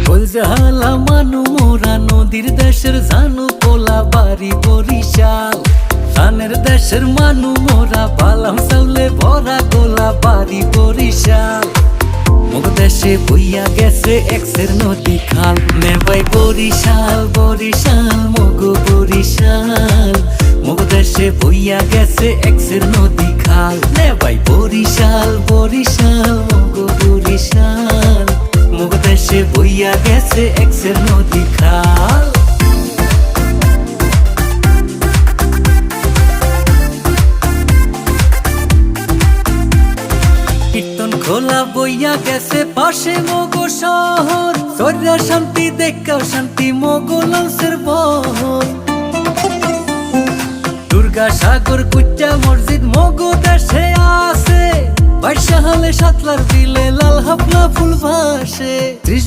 কলজালা মানু মোরা নদীর দেশের জানু পোলা বাড়ি বরিশাল। ধানের দেশের মানু মোরা বালাম চাউলে ভরা গোলা বাড়ি বরিশাল। মগ দেশে বইয়া গেছে এক্সের নদী খাল। নে ভাই বরিশাল বরিশাল মগ বরিশাল। মগ দেশে বইয়া গেছে এক্সের নদী খাল। নে ভাই বরিশাল বরিশাল মগ বরিশাল। মগ দেশে বইয়া গেছে এক্সের নদী খাল। কীর্তন খোলা বইয়া গেছে পাশে মগ শহর। সর্যা শান্তি দেখা শান্তি মগ লঞ্চের বহর। দুর্গা সাগর কুচ্চা মসজিদ মগ দেশে আছে। বাইশা হলে সাতলার বিলে লাল হাফলা ফুল ভাসে।